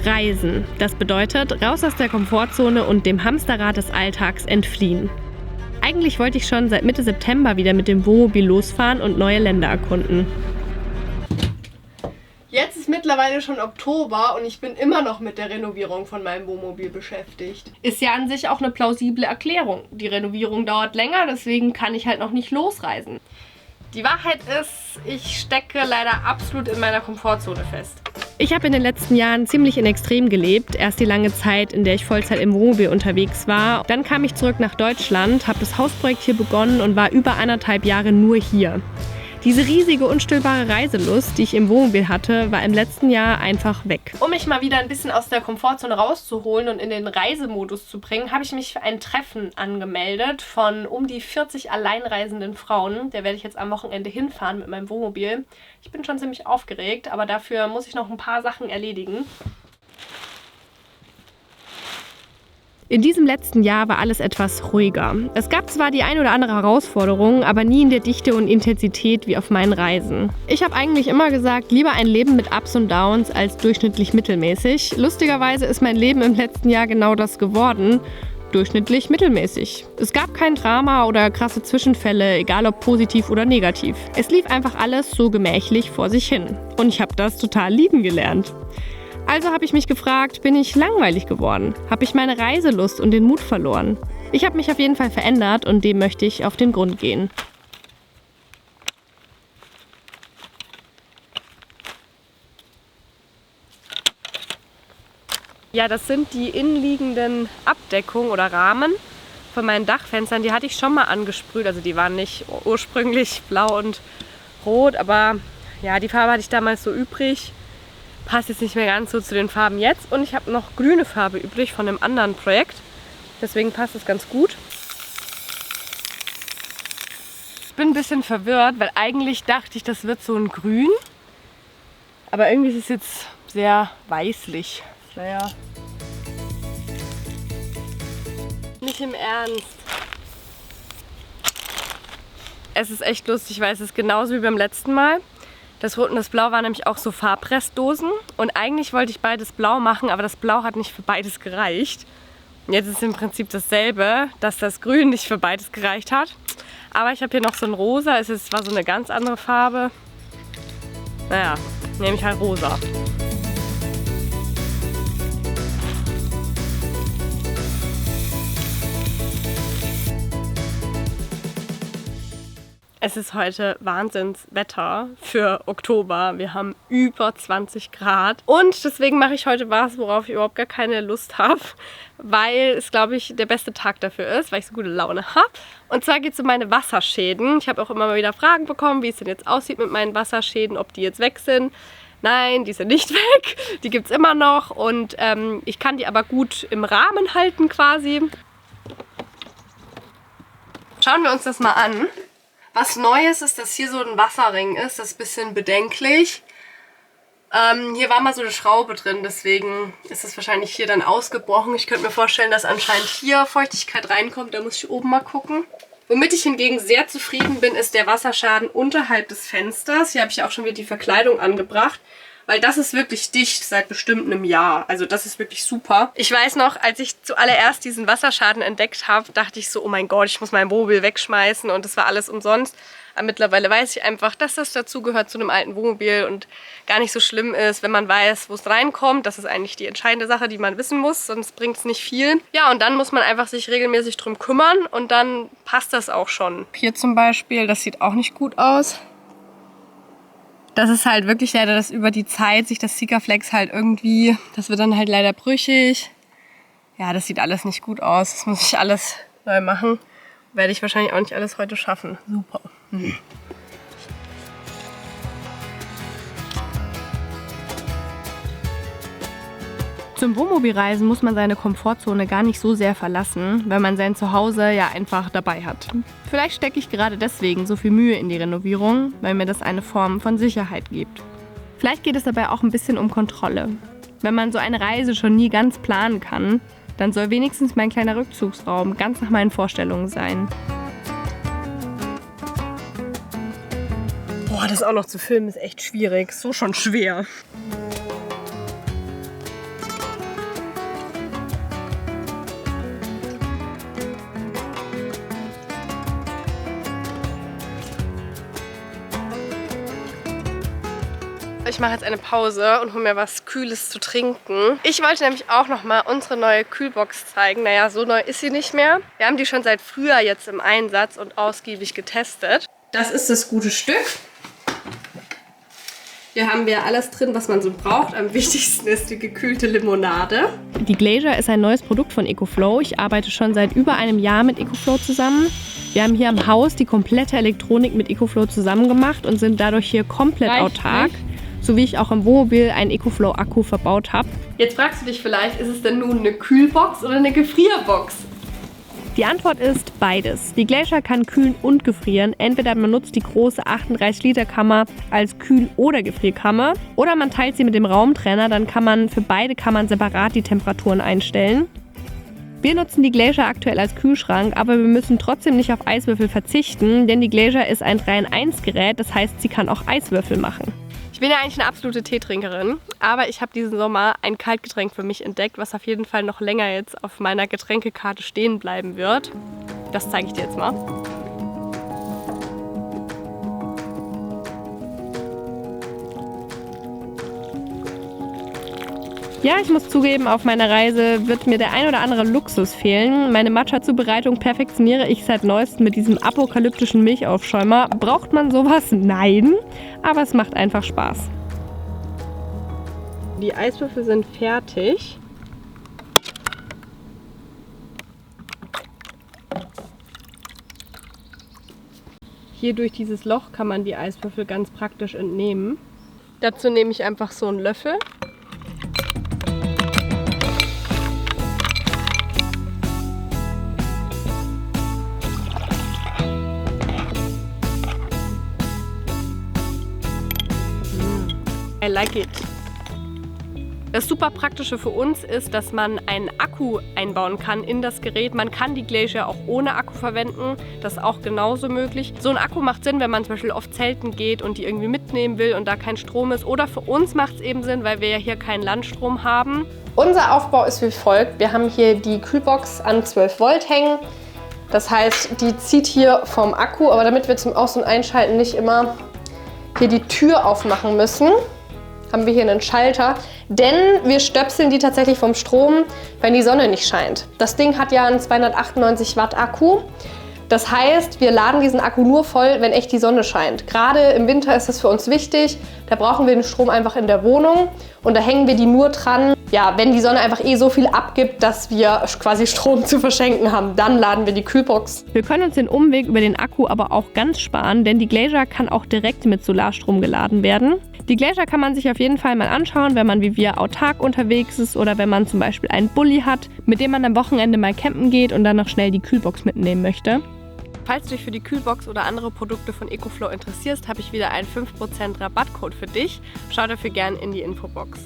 Reisen. Das bedeutet, raus aus der Komfortzone und dem Hamsterrad des Alltags entfliehen. Eigentlich wollte ich schon seit Mitte September wieder mit dem Wohnmobil losfahren und neue Länder erkunden. Jetzt ist mittlerweile schon Oktober und ich bin immer noch mit der Renovierung von meinem Wohnmobil beschäftigt. Ist ja an sich auch eine plausible Erklärung. Die Renovierung dauert länger, deswegen kann ich halt noch nicht losreisen. Die Wahrheit ist, ich stecke leider absolut in meiner Komfortzone fest. Ich habe in den letzten Jahren ziemlich in Extrem gelebt. Erst die lange Zeit, in der ich Vollzeit im Wohnmobil unterwegs war. Dann kam ich zurück nach Deutschland, habe das Hausprojekt hier begonnen und war über 1,5 Jahre nur hier. Diese riesige, unstillbare Reiselust, die ich im Wohnmobil hatte, war im letzten Jahr einfach weg. Um mich mal wieder ein bisschen aus der Komfortzone rauszuholen und in den Reisemodus zu bringen, habe ich mich für ein Treffen angemeldet von um die 40 alleinreisenden Frauen. Da werde ich jetzt am Wochenende hinfahren mit meinem Wohnmobil. Ich bin schon ziemlich aufgeregt, aber dafür muss ich noch ein paar Sachen erledigen. In diesem letzten Jahr war alles etwas ruhiger. Es gab zwar die ein oder andere Herausforderung, aber nie in der Dichte und Intensität wie auf meinen Reisen. Ich habe eigentlich immer gesagt, lieber ein Leben mit Ups und Downs als durchschnittlich mittelmäßig. Lustigerweise ist mein Leben im letzten Jahr genau das geworden. Durchschnittlich mittelmäßig. Es gab kein Drama oder krasse Zwischenfälle, egal ob positiv oder negativ. Es lief einfach alles so gemächlich vor sich hin. Und ich habe das total lieben gelernt. Also habe ich mich gefragt, bin ich langweilig geworden? Habe ich meine Reiselust und den Mut verloren? Ich habe mich auf jeden Fall verändert und dem möchte ich auf den Grund gehen. Ja, das sind die innenliegenden Abdeckungen oder Rahmen von meinen Dachfenstern. Die hatte ich schon mal angesprüht, also die waren nicht ursprünglich blau und rot, aber ja, die Farbe hatte ich damals so übrig. Passt jetzt nicht mehr ganz so zu den Farben jetzt. Und ich habe noch grüne Farbe übrig von einem anderen Projekt. Deswegen passt es ganz gut. Ich bin ein bisschen verwirrt, weil eigentlich dachte ich, das wird so ein Grün. Aber irgendwie ist es jetzt sehr weißlich. Naja. Nicht im Ernst. Es ist echt lustig, weil es ist genauso wie beim letzten Mal. Das Rot und das Blau waren nämlich auch so Farbrestdosen und eigentlich wollte ich beides blau machen, aber das Blau hat nicht für beides gereicht. Und jetzt ist im Prinzip dasselbe, dass das Grün nicht für beides gereicht hat. Aber ich habe hier noch so ein Rosa, es ist zwar so eine ganz andere Farbe. Naja, nehme ich halt Rosa. Es ist heute Wahnsinnswetter für Oktober. Wir haben über 20 Grad. Und deswegen mache ich heute was, worauf ich überhaupt gar keine Lust habe. Weil es, glaube ich, der beste Tag dafür ist, weil ich so gute Laune habe. Und zwar geht es um meine Wasserschäden. Ich habe auch immer mal wieder Fragen bekommen, wie es denn jetzt aussieht mit meinen Wasserschäden, ob die jetzt weg sind. Nein, die sind nicht weg. Die gibt es immer noch. Und ich kann die aber gut im Rahmen halten quasi. Schauen wir uns das mal an. Was Neues ist, dass hier so ein Wasserring ist. Das ist ein bisschen bedenklich. Hier war mal so eine Schraube drin, deswegen ist es wahrscheinlich hier dann ausgebrochen. Ich könnte mir vorstellen, dass anscheinend hier Feuchtigkeit reinkommt. Da muss ich oben mal gucken. Womit ich hingegen sehr zufrieden bin, ist der Wasserschaden unterhalb des Fensters. Hier habe ich auch schon wieder die Verkleidung angebracht. Weil das ist wirklich dicht seit bestimmt einem Jahr. Also das ist wirklich super. Ich weiß noch, als ich zuallererst diesen Wasserschaden entdeckt habe, dachte ich so, oh mein Gott, ich muss mein Wohnmobil wegschmeißen und das war alles umsonst. Aber mittlerweile weiß ich einfach, dass das dazugehört zu einem alten Wohnmobil und gar nicht so schlimm ist, wenn man weiß, wo es reinkommt. Das ist eigentlich die entscheidende Sache, die man wissen muss, sonst bringt es nicht viel. Ja, und dann muss man einfach sich regelmäßig drum kümmern und dann passt das auch schon. Hier zum Beispiel, das sieht auch nicht gut aus. Das ist halt wirklich leider, dass über die Zeit sich das Sikaflex halt irgendwie, das wird dann halt leider brüchig. Ja, das sieht alles nicht gut aus. Das muss ich alles neu machen. Werde ich wahrscheinlich auch nicht alles heute schaffen. Super. Zum Wohnmobilreisen muss man seine Komfortzone gar nicht so sehr verlassen, weil man sein Zuhause ja einfach dabei hat. Vielleicht stecke ich gerade deswegen so viel Mühe in die Renovierung, weil mir das eine Form von Sicherheit gibt. Vielleicht geht es dabei auch ein bisschen um Kontrolle. Wenn man so eine Reise schon nie ganz planen kann, dann soll wenigstens mein kleiner Rückzugsraum ganz nach meinen Vorstellungen sein. Boah, das auch noch zu filmen ist echt schwierig. So schon schwer. Ich mache jetzt eine Pause und hole mir was Kühles zu trinken. Ich wollte nämlich auch nochmal unsere neue Kühlbox zeigen. Naja, so neu ist sie nicht mehr. Wir haben die schon seit Frühjahr jetzt im Einsatz und ausgiebig getestet. Das ist das gute Stück. Hier haben wir alles drin, was man so braucht. Am wichtigsten ist die gekühlte Limonade. Die Glacier ist ein neues Produkt von EcoFlow. Ich arbeite schon seit über einem Jahr mit EcoFlow zusammen. Wir haben hier am Haus die komplette Elektronik mit EcoFlow zusammen gemacht und sind dadurch hier komplett autark. So wie ich auch im Wohnmobil einen EcoFlow-Akku verbaut habe. Jetzt fragst du dich vielleicht, ist es denn nun eine Kühlbox oder eine Gefrierbox? Die Antwort ist beides. Die Glacier kann kühlen und gefrieren. Entweder man nutzt die große 38-Liter-Kammer als Kühl- oder Gefrierkammer oder man teilt sie mit dem Raumtrenner, dann kann man für beide Kammern separat die Temperaturen einstellen. Wir nutzen die Glacier aktuell als Kühlschrank, aber wir müssen trotzdem nicht auf Eiswürfel verzichten, denn die Glacier ist ein 3-in-1-Gerät, das heißt, sie kann auch Eiswürfel machen. Ich bin ja eigentlich eine absolute Teetrinkerin, aber ich habe diesen Sommer ein Kaltgetränk für mich entdeckt, was auf jeden Fall noch länger jetzt auf meiner Getränkekarte stehen bleiben wird. Das zeige ich dir jetzt mal. Ja, ich muss zugeben, auf meiner Reise wird mir der ein oder andere Luxus fehlen. Meine Matcha-Zubereitung perfektioniere ich seit neuestem mit diesem apokalyptischen Milchaufschäumer. Braucht man sowas? Nein, aber es macht einfach Spaß. Die Eiswürfel sind fertig. Hier durch dieses Loch kann man die Eiswürfel ganz praktisch entnehmen. Dazu nehme ich einfach so einen Löffel. I like it. Das super Praktische für uns ist, dass man einen Akku einbauen kann in das Gerät. Man kann die Glacier auch ohne Akku verwenden. Das ist auch genauso möglich. So ein Akku macht Sinn, wenn man zum Beispiel oft zelten geht und die irgendwie mitnehmen will und da kein Strom ist. Oder für uns macht es eben Sinn, weil wir ja hier keinen Landstrom haben. Unser Aufbau ist wie folgt. Wir haben hier die Kühlbox an 12 Volt hängen. Das heißt, die zieht hier vom Akku. Aber damit wir zum Aus- und Einschalten nicht immer hier die Tür aufmachen müssen, haben wir hier einen Schalter, denn wir stöpseln die tatsächlich vom Strom, wenn die Sonne nicht scheint. Das Ding hat ja einen 298 Watt Akku. Das heißt, wir laden diesen Akku nur voll, wenn echt die Sonne scheint. Gerade im Winter ist das für uns wichtig. Da brauchen wir den Strom einfach in der Wohnung und da hängen wir die nur dran, ja, wenn die Sonne einfach so viel abgibt, dass wir quasi Strom zu verschenken haben. Dann laden wir die Kühlbox. Wir können uns den Umweg über den Akku aber auch ganz sparen, denn die Glacier kann auch direkt mit Solarstrom geladen werden. Die Glacier kann man sich auf jeden Fall mal anschauen, wenn man wie wir autark unterwegs ist oder wenn man zum Beispiel einen Bulli hat, mit dem man am Wochenende mal campen geht und dann noch schnell die Kühlbox mitnehmen möchte. Falls du dich für die Kühlbox oder andere Produkte von EcoFlow interessierst, habe ich wieder einen 5% Rabattcode für dich. Schau dafür gerne in die Infobox.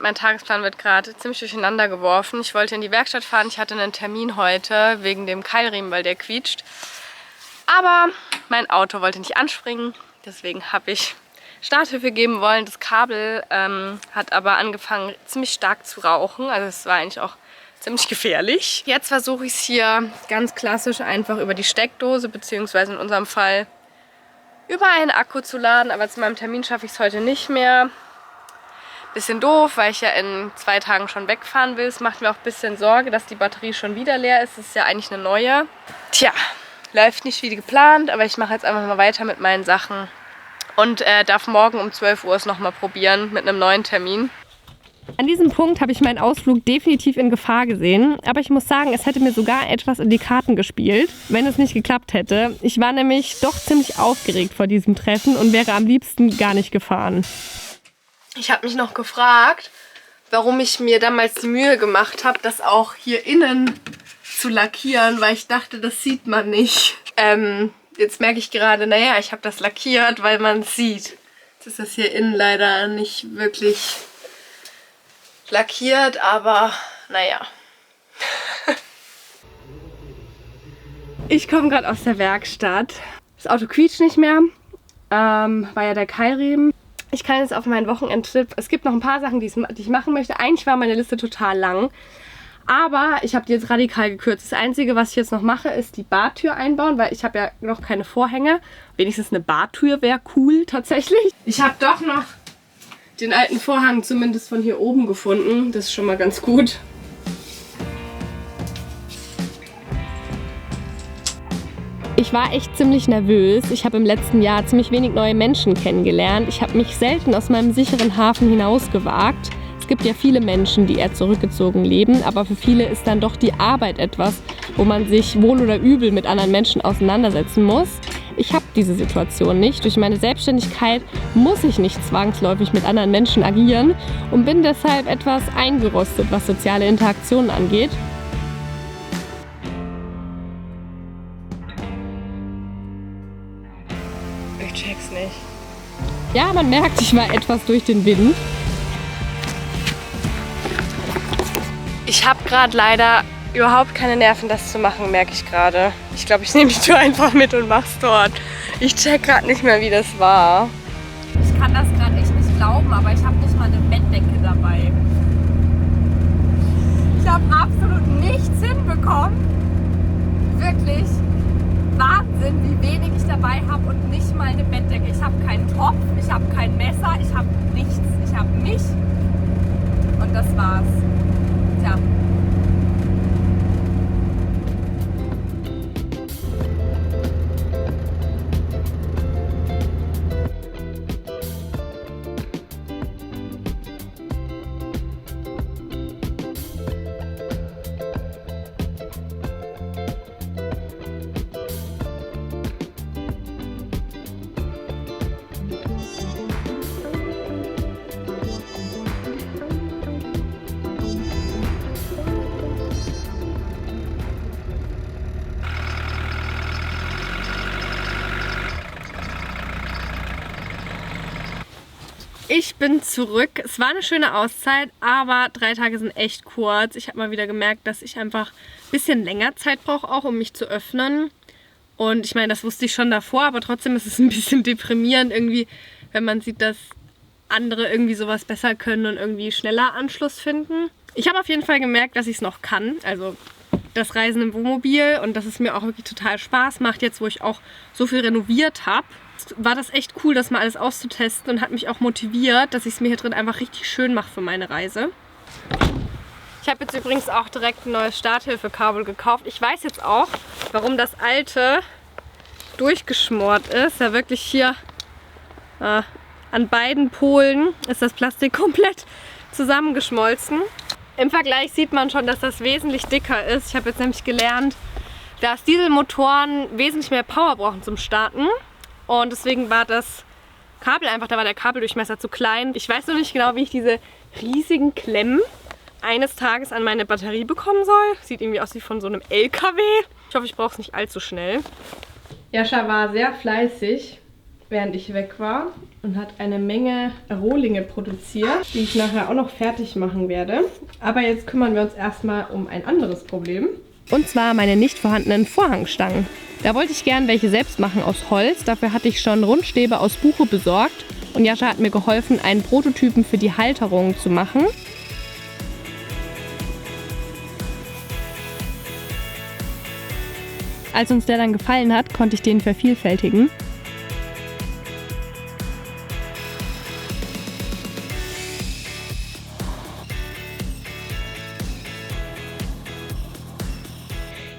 Mein Tagesplan wird gerade ziemlich durcheinander geworfen. Ich wollte in die Werkstatt fahren, ich hatte einen Termin heute wegen dem Keilriemen, weil der quietscht. Aber mein Auto wollte nicht anspringen, deswegen habe ich Starthilfe geben wollen. Das Kabel hat aber angefangen ziemlich stark zu rauchen, also es war eigentlich auch ziemlich gefährlich. Jetzt versuche ich es hier ganz klassisch einfach über die Steckdose beziehungsweise in unserem Fall über einen Akku zu laden, aber zu meinem Termin schaffe ich es heute nicht mehr. Bisschen doof, weil ich ja in 2 Tagen schon wegfahren will. Es macht mir auch ein bisschen Sorge, dass die Batterie schon wieder leer ist. Das ist ja eigentlich eine neue. Tja. Läuft nicht wie geplant, aber ich mache jetzt einfach mal weiter mit meinen Sachen und darf morgen um 12 Uhr es nochmal probieren mit einem neuen Termin. An diesem Punkt habe ich meinen Ausflug definitiv in Gefahr gesehen, aber ich muss sagen, es hätte mir sogar etwas in die Karten gespielt, wenn es nicht geklappt hätte. Ich war nämlich doch ziemlich aufgeregt vor diesem Treffen und wäre am liebsten gar nicht gefahren. Ich habe mich noch gefragt, warum ich mir damals die Mühe gemacht habe, das auch hier innen zu lackieren, weil ich dachte, das sieht man nicht. Jetzt merke ich gerade, naja, ich habe das lackiert, weil man es sieht. Jetzt ist das hier innen leider nicht wirklich lackiert, aber naja. Ich komme gerade aus der Werkstatt. Das Auto quietscht nicht mehr. War ja der Keilriemen. Ich kann jetzt auf meinen Wochenendtrip. Es gibt noch ein paar Sachen, die ich machen möchte. Eigentlich war meine Liste total lang. Aber ich habe die jetzt radikal gekürzt. Das Einzige, was ich jetzt noch mache, ist die Bartür einbauen, weil ich habe ja noch keine Vorhänge. Wenigstens eine Bartür wäre cool tatsächlich. Ich habe doch noch den alten Vorhang zumindest von hier oben gefunden. Das ist schon mal ganz gut. Ich war echt ziemlich nervös. Ich habe im letzten Jahr ziemlich wenig neue Menschen kennengelernt. Ich habe mich selten aus meinem sicheren Hafen hinausgewagt. Es gibt ja viele Menschen, die eher zurückgezogen leben, aber für viele ist dann doch die Arbeit etwas, wo man sich wohl oder übel mit anderen Menschen auseinandersetzen muss. Ich habe diese Situation nicht. Durch meine Selbstständigkeit muss ich nicht zwangsläufig mit anderen Menschen agieren und bin deshalb etwas eingerostet, was soziale Interaktionen angeht. Ich check's nicht. Ja, man merkt, ich war etwas durch den Wind. Ich habe gerade leider überhaupt keine Nerven, das zu machen, merke ich gerade. Ich glaube, ich nehme die Tür einfach mit und mach's dort. Ich check gerade nicht mehr, wie das war. Ich kann das gerade echt nicht glauben, aber ich habe nicht mal eine Bettdecke dabei. Ich habe absolut nichts hinbekommen. Wirklich Wahnsinn, wie wenig ich dabei habe und nicht mal eine Bettdecke. Ich habe keinen Topf, ich habe kein Messer, ich habe nichts. Ich habe mich und das war's. Tja. Ich bin zurück. Es war eine schöne Auszeit, aber 3 Tage sind echt kurz. Ich habe mal wieder gemerkt, dass ich einfach ein bisschen länger Zeit brauche, auch um mich zu öffnen. Und ich meine, das wusste ich schon davor, aber trotzdem ist es ein bisschen deprimierend irgendwie, wenn man sieht, dass andere irgendwie sowas besser können und irgendwie schneller Anschluss finden. Ich habe auf jeden Fall gemerkt, dass ich es noch kann. Also das Reisen im Wohnmobil und dass es mir auch wirklich total Spaß macht, jetzt wo ich auch so viel renoviert habe. War das echt cool, das mal alles auszutesten und hat mich auch motiviert, dass ich es mir hier drin einfach richtig schön mache für meine Reise. Ich habe jetzt übrigens auch direkt ein neues Starthilfekabel gekauft. Ich weiß jetzt auch, warum das alte durchgeschmort ist. Ja, wirklich hier an beiden Polen ist das Plastik komplett zusammengeschmolzen. Im Vergleich sieht man schon, dass das wesentlich dicker ist. Ich habe jetzt nämlich gelernt, dass Dieselmotoren wesentlich mehr Power brauchen zum Starten. Und deswegen war das Kabel einfach, da war der Kabeldurchmesser zu klein. Ich weiß noch nicht genau, wie ich diese riesigen Klemmen eines Tages an meine Batterie bekommen soll. Sieht irgendwie aus wie von so einem LKW. Ich hoffe, ich brauche es nicht allzu schnell. Jascha war sehr fleißig, während ich weg war und hat eine Menge Rohlinge produziert, die ich nachher auch noch fertig machen werde. Aber jetzt kümmern wir uns erstmal um ein anderes Problem. Und zwar meine nicht vorhandenen Vorhangstangen. Da wollte ich gern welche selbst machen aus Holz. Dafür hatte ich schon Rundstäbe aus Buche besorgt. Und Jascha hat mir geholfen, einen Prototypen für die Halterung zu machen. Als uns der dann gefallen hat, konnte ich den vervielfältigen.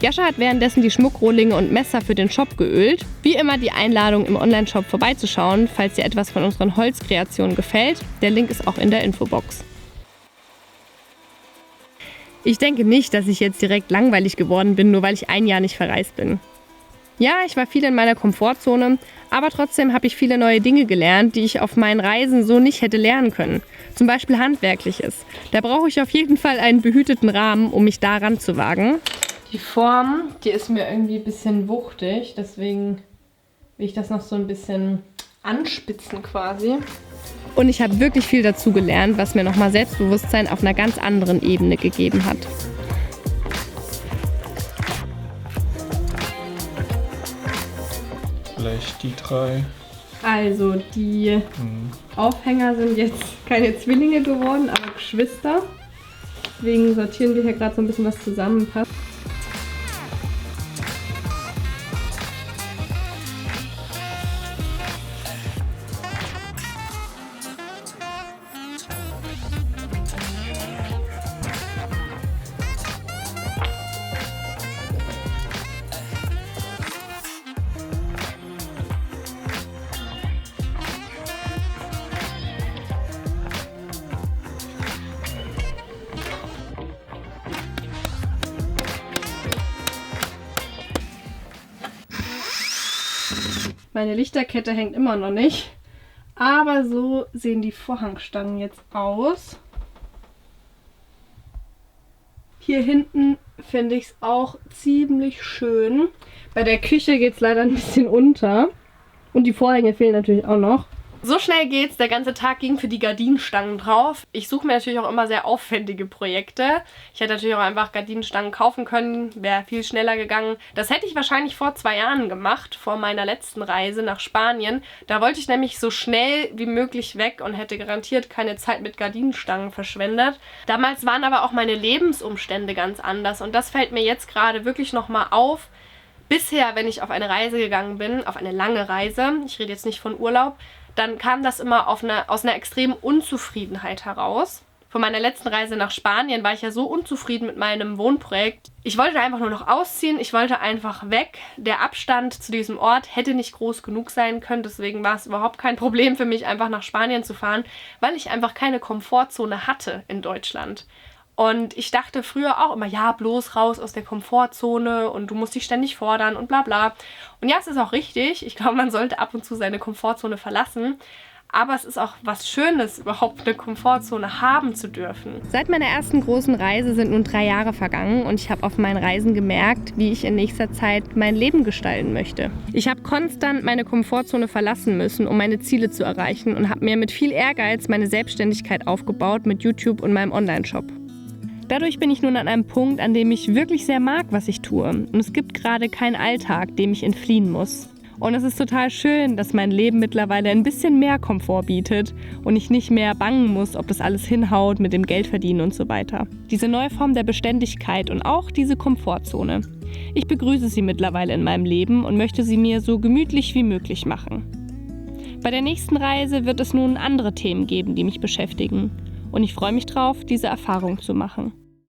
Jascha hat währenddessen die Schmuckrohlinge und Messer für den Shop geölt. Wie immer die Einladung, im Onlineshop vorbeizuschauen, falls dir etwas von unseren Holzkreationen gefällt. Der Link ist auch in der Infobox. Ich denke nicht, dass ich jetzt direkt langweilig geworden bin, nur weil ich ein Jahr nicht verreist bin. Ja, ich war viel in meiner Komfortzone, aber trotzdem habe ich viele neue Dinge gelernt, die ich auf meinen Reisen so nicht hätte lernen können. Zum Beispiel Handwerkliches. Da brauche ich auf jeden Fall einen behüteten Rahmen, um mich daran zu wagen. Die Form, die ist mir irgendwie ein bisschen wuchtig, deswegen will ich das noch so ein bisschen anspitzen quasi. Und ich habe wirklich viel dazu gelernt, was mir nochmal Selbstbewusstsein auf einer ganz anderen Ebene gegeben hat. Vielleicht die 3. Also die Aufhänger sind jetzt keine Zwillinge geworden, aber Geschwister. Deswegen sortieren wir hier gerade so ein bisschen, was zusammenpasst. Meine Lichterkette hängt immer noch nicht, aber so sehen die Vorhangstangen jetzt aus. Hier hinten finde ich es auch ziemlich schön. Bei der Küche geht es leider ein bisschen unter und die Vorhänge fehlen natürlich auch noch. So schnell geht's, der ganze Tag ging für die Gardinenstangen drauf. Ich suche mir natürlich auch immer sehr aufwendige Projekte. Ich hätte natürlich auch einfach Gardinenstangen kaufen können, wäre viel schneller gegangen. Das hätte ich wahrscheinlich vor 2 Jahren gemacht, vor meiner letzten Reise nach Spanien. Da wollte ich nämlich so schnell wie möglich weg und hätte garantiert keine Zeit mit Gardinenstangen verschwendet. Damals waren aber auch meine Lebensumstände ganz anders und das fällt mir jetzt gerade wirklich nochmal auf. Bisher, wenn ich auf eine Reise gegangen bin, auf eine lange Reise, ich rede jetzt nicht von Urlaub, dann kam das immer aus einer extremen Unzufriedenheit heraus. Von meiner letzten Reise nach Spanien war ich ja so unzufrieden mit meinem Wohnprojekt. Ich wollte einfach nur noch ausziehen, ich wollte einfach weg. Der Abstand zu diesem Ort hätte nicht groß genug sein können, deswegen war es überhaupt kein Problem für mich, einfach nach Spanien zu fahren, weil ich einfach keine Komfortzone hatte in Deutschland. Und ich dachte früher auch immer, ja, bloß raus aus der Komfortzone und du musst dich ständig fordern und bla bla. Und ja, es ist auch richtig. Ich glaube, man sollte ab und zu seine Komfortzone verlassen. Aber es ist auch was Schönes, überhaupt eine Komfortzone haben zu dürfen. Seit meiner ersten großen Reise sind nun 3 Jahre vergangen und ich habe auf meinen Reisen gemerkt, wie ich in nächster Zeit mein Leben gestalten möchte. Ich habe konstant meine Komfortzone verlassen müssen, um meine Ziele zu erreichen und habe mir mit viel Ehrgeiz meine Selbstständigkeit aufgebaut mit YouTube und meinem Online-Shop. Dadurch bin ich nun an einem Punkt, an dem ich wirklich sehr mag, was ich tue. Und es gibt gerade keinen Alltag, dem ich entfliehen muss. Und es ist total schön, dass mein Leben mittlerweile ein bisschen mehr Komfort bietet und ich nicht mehr bangen muss, ob das alles hinhaut mit dem Geldverdienen und so weiter. Diese neue Form der Beständigkeit und auch diese Komfortzone. Ich begrüße sie mittlerweile in meinem Leben und möchte sie mir so gemütlich wie möglich machen. Bei der nächsten Reise wird es nun andere Themen geben, die mich beschäftigen. Und ich freue mich drauf, diese Erfahrung zu machen.